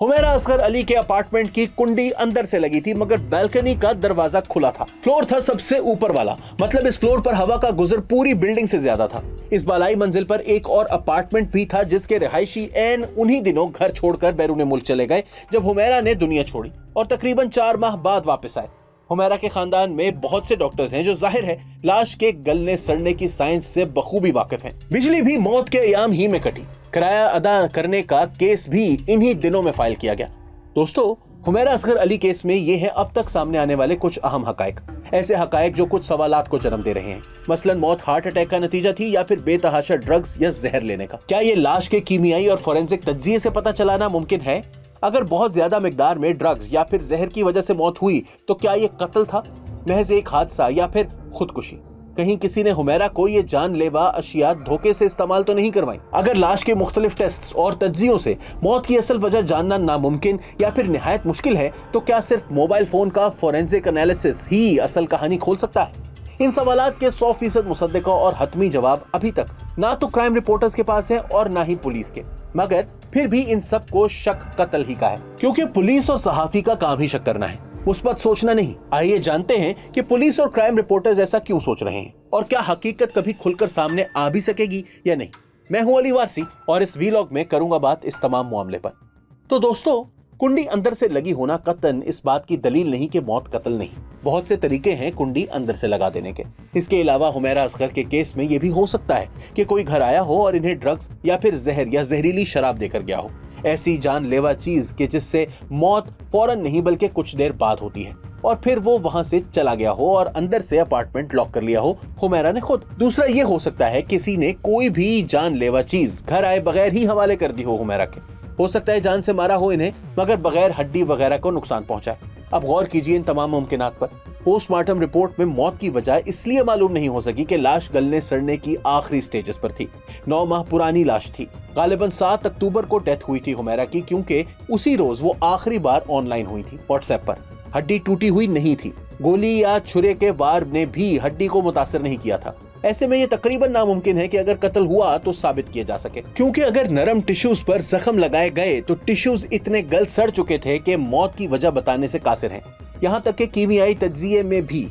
हुमैरा असगर अली के अपार्टमेंट की कुंडी अंदर से लगी थी, मगर बालकनी का दरवाजा खुला था। फ्लोर था सबसे ऊपर वाला, मतलब इस फ्लोर पर हवा का गुजर पूरी बिल्डिंग से ज्यादा था। इस बालाई मंजिल पर एक और अपार्टमेंट भी था जिसके रिहायशी ऐन उन्हीं दिनों घर छोड़कर बैरून मुल्क चले गए जब हुमैरा ने दुनिया छोड़ी और तकरीबन 4 माह बाद वापस आए। हुमैरा के खानदान में बहुत से डॉक्टर्स हैं जो जाहिर है लाश के गलने सड़ने की साइंस से बखूबी वाकिफ हैं। बिजली भी मौत के अयाम ही में कटी। किराया अदा करने का केस भी इन्हीं दिनों में फाइल किया गया। दोस्तों, हुमैरा असगर अली केस में ये है अब तक सामने आने वाले कुछ अहम हकायक, ऐसे हकायक जो कुछ सवालात को जन्म दे रहे हैं। मसलन मौत हार्ट अटैक का नतीजा थी या फिर बेतहाशा ड्रग्स या जहर लेने का। क्या ये लाश के कीमियाई और फोरेंसिक तज्जिये से पता चलाना मुमकिन है? अगर बहुत ज्यादा मिकदार में ड्रग्स या फिर जहर की वजह से मौत हुई तो क्या ये कत्ल था, महज एक हादसा या फिर खुदकुशी? कहीं किसी ने हुमैरा को ये जानलेवा अशिया धोखे से इस्तेमाल तो नहीं करवाई? अगर लाश के मुख्तलिफ टेस्ट्स और तज्जियों से मौत की असल वजह जानना नामुमकिन या फिर निहायत मुश्किल है तो क्या सिर्फ मोबाइल फोन का फोरेंसिक एनालिसिस ही असल कहानी खोल सकता है? इन सवालात के 100% मुसद्दिका और हतमी जवाब अभी तक ना तो क्राइम रिपोर्टर्स के पास है और ना ही पुलिस के, मगर फिर भी इन सब को शक कत्ल ही का है, क्योंकि पुलिस और सहाफी का काम ही शक करना है, मुस्बत सोचना नहीं। आइए जानते हैं कि पुलिस और क्राइम रिपोर्टर्स ऐसा क्यों सोच रहे हैं और क्या हकीकत कभी खुलकर सामने आ भी सकेगी या नहीं। मैं हूं अली वारसी और इस वीलॉग में करूंगा बात इस तमाम मामले पर। तो दोस्तों, कुंडी अंदर से लगी होना कतन इस बात की दलील नहीं कि मौत कत्ल नहीं। बहुत से तरीके हैं कुंडी अंदर से लगा देने के। इसके अलावा हुमैरा असगर के केस में यह भी हो सकता है कि कोई घर आया हो और इन्हें ड्रग्स या फिर जहर या जहरीली शराब देकर गया हो, ऐसी जानलेवा चीज कि जिससे मौत फौरन नहीं बल्कि कुछ देर बाद होती है, और फिर वो वहां से चला गया हो और अंदर से अपार्टमेंट लॉक कर लिया हो हुमैरा ने खुद। दूसरा ये हो सकता है किसी ने कोई भी जानलेवा चीज घर आए बगैर ही हवाले कर दी हो हुमैरा के। हो सकता है जान से मारा हो इन्हें मगर बगैर हड्डी वगैरह को नुकसान पहुंचाए। अब गौर कीजिए इन तमाम मुमकिनात पर। पोस्टमार्टम रिपोर्ट में मौत की वजह इसलिए मालूम नहीं हो सकी कि लाश गलने सड़ने की आखिरी स्टेजेस पर थी। 9 माह पुरानी लाश थी। गालिबन 7 अक्टूबर को डेथ हुई थी हुमैरा की, क्योंकि उसी रोज वो आखिरी बार ऑनलाइन हुई थी व्हाट्सएप पर। हड्डी टूटी हुई नहीं थी। गोली या छुरे के वार ने भी हड्डी को मुतासर नहीं किया था। ऐसे में ये तकरीबन नामुमकिन है कि अगर कत्ल हुआ तो साबित किया जा सके, क्योंकि अगर नरम टिश्यूज पर जख्म लगाए गए तो टिश्यूज इतने गल सड़ चुके थे कि मौत की वजह बताने से कासिर हैं। यहाँ तक कि कीमियाई तज्जिये में भी।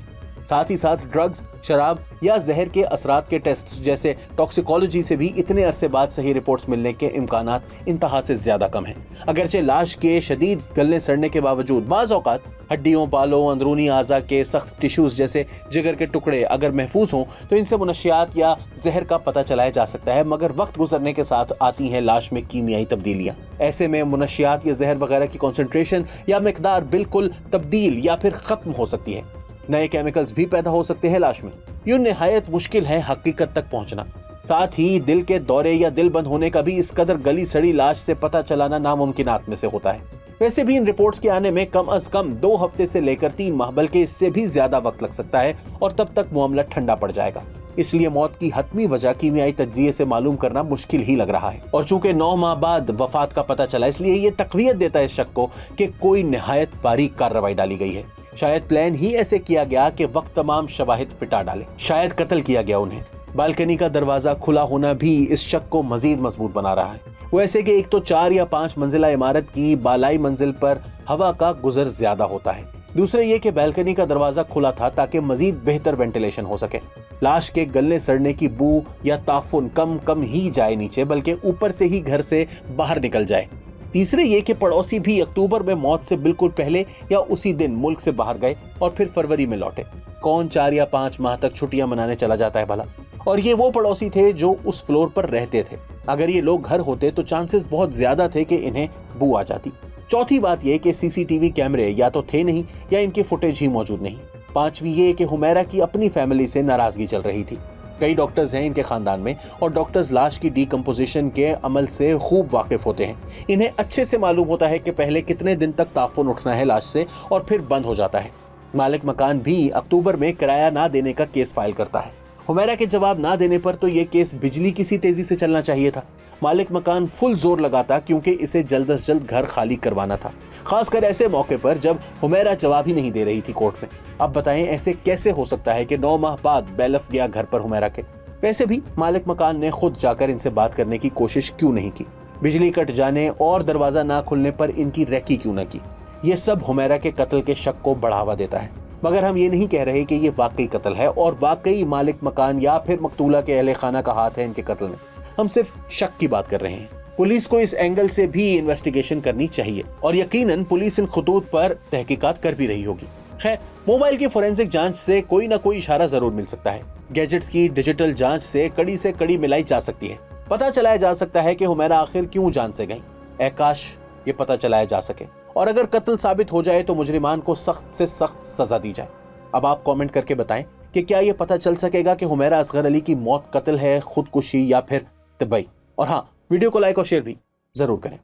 साथ ही साथ ड्रग्स, शराब या जहर के असरात के टेस्ट जैसे टॉक्सिकोलॉजी से भी इतने अरसे बाद सही रिपोर्ट्स मिलने के इम्कानात इंतहा से ज्यादा कम हैं। अगरचे लाश के शदीद गलने सड़ने के बावजूद बाज़ औक़ात हड्डियों, बालों, अंदरूनी आज़ा के सख्त टिश्यूज जैसे जिगर के टुकड़े अगर महफूज हों तो इनसे मुनशियात या जहर का पता चलाया जा सकता है, मगर वक्त गुजरने के साथ आती हैं लाश में कीमियाई तब्दीलियाँ। ऐसे में मुनशियात या जहर वगैरह की कॉन्सेंट्रेशन या मिकदार बिल्कुल तब्दील या फिर खत्म हो सकती है। नए केमिकल्स भी पैदा हो सकते हैं लाश में। यूं निहायत मुश्किल है हकीकत तक पहुंचना। साथ ही दिल के दौरे या दिल बंद होने का भी इस कदर गली सड़ी लाश से पता चलाना नामुमकिनात में से होता है। वैसे भी इन रिपोर्ट्स के आने में कम अज कम 2 हफ्ते से लेकर 3 माह बल्कि इससे भी ज्यादा वक्त लग सकता है और तब तक मामला ठंडा पड़ जाएगा। इसलिए मौत की हतमी वजह कीमियाई तज्जिये से मालूम करना मुश्किल ही लग रहा है। और चूंकि 9 माह बाद वफात का पता चला, इसलिए ये तकवीयत देता है इस शक को कि कोई निहायत बारीक कार्रवाई डाली गई है। शायद प्लान ही ऐसे किया गया कि वक्त तमाम शवाहिद पिटा डाले। शायद कत्ल किया गया उन्हें। बालकनी का दरवाजा खुला होना भी इस शक को मजीद मजबूत बना रहा है। वो ऐसे कि एक तो 4 या 5 मंजिला इमारत की बालाई मंजिल पर हवा का गुजर ज्यादा होता है। दूसरे ये कि बालकनी का दरवाजा खुला था ताकि मजीद बेहतर वेंटिलेशन हो सके। लाश के गलने सड़ने की बू या ताफुन कम ही जाए नीचे, बल्कि ऊपर से ही घर से बाहर निकल जाए। तीसरे ये कि पड़ोसी भी अक्टूबर में मौत से बिल्कुल पहले या उसी दिन मुल्क से बाहर गए और फिर फरवरी में लौटे। कौन 4 या 5 माह तक छुट्टियां मनाने चला जाता है भला? और ये वो पड़ोसी थे जो उस फ्लोर पर रहते थे। अगर ये लोग घर होते तो चांसेस बहुत ज्यादा थे कि इन्हें बू आ जाती। चौथी बात यह कि सीसीटीवी कैमरे या तो थे नहीं या इनकी फुटेज ही मौजूद नहीं। पांचवी ये कि हुमैरा की अपनी फैमिली से नाराजगी चल रही थी। कई डॉक्टर्स हैं इनके खानदान में और डॉक्टर्स लाश की डीकम्पोजिशन के अमल से खूब वाकिफ होते हैं। इन्हें अच्छे से मालूम होता है कि पहले कितने दिन तक ताफुन उठना है लाश से और फिर बंद हो जाता है। मालिक मकान भी अक्टूबर में किराया ना देने का केस फाइल करता है। हुमैरा के जवाब ना देने पर तो ये केस बिजली की सी तेजी से चलना चाहिए था। मालिक मकान फुल जोर लगाता क्योंकि इसे जल्द से जल्द घर खाली करवाना था, खासकर ऐसे मौके पर जब हुमैरा जवाब ही नहीं दे रही थी कोर्ट में। अब बताएं ऐसे कैसे हो सकता है कि 9 माह बाद बैलफ गया घर पर हुमैरा के? वैसे भी मालिक मकान ने खुद जाकर इनसे बात करने की कोशिश क्यों नहीं की? बिजली कट जाने और दरवाजा ना खुलने पर इनकी रेकी क्यों न की। ये सब हुमैरा के कत्ल के शक को बढ़ावा देता है। मगर हम ये नहीं कह रहे कि ये वाकई कत्ल है और वाकई मालिक मकान या फिर मकतूला के अहले खाना का हाथ है इनके कत्ल में। हम सिर्फ शक की बात कर रहे हैं। पुलिस को इस एंगल से भी इन्वेस्टिगेशन करनी चाहिए और यकीनन पुलिस इन खतूत पर तहकीकात कर भी रही होगी। खैर, मोबाइल की फोरेंसिक जांच से कोई ना कोई इशारा जरूर मिल सकता है। गैजेट्स की डिजिटल जांच से कड़ी मिलाई जा सकती है। पता चलाया जा सकता है कि हुमैरा आखिर क्यों जान से गई। काश ये पता चलाया जा सके और अगर कत्ल साबित हो जाए तो मुजरिमान को सख्त से सख्त सजा दी जाए। अब आप कमेंट करके बताएं कि क्या ये पता चल सकेगा कि हुमैरा असगर अली की मौत कत्ल है, खुदकुशी या फिर तबाही। और हाँ, वीडियो को लाइक और शेयर भी जरूर करें।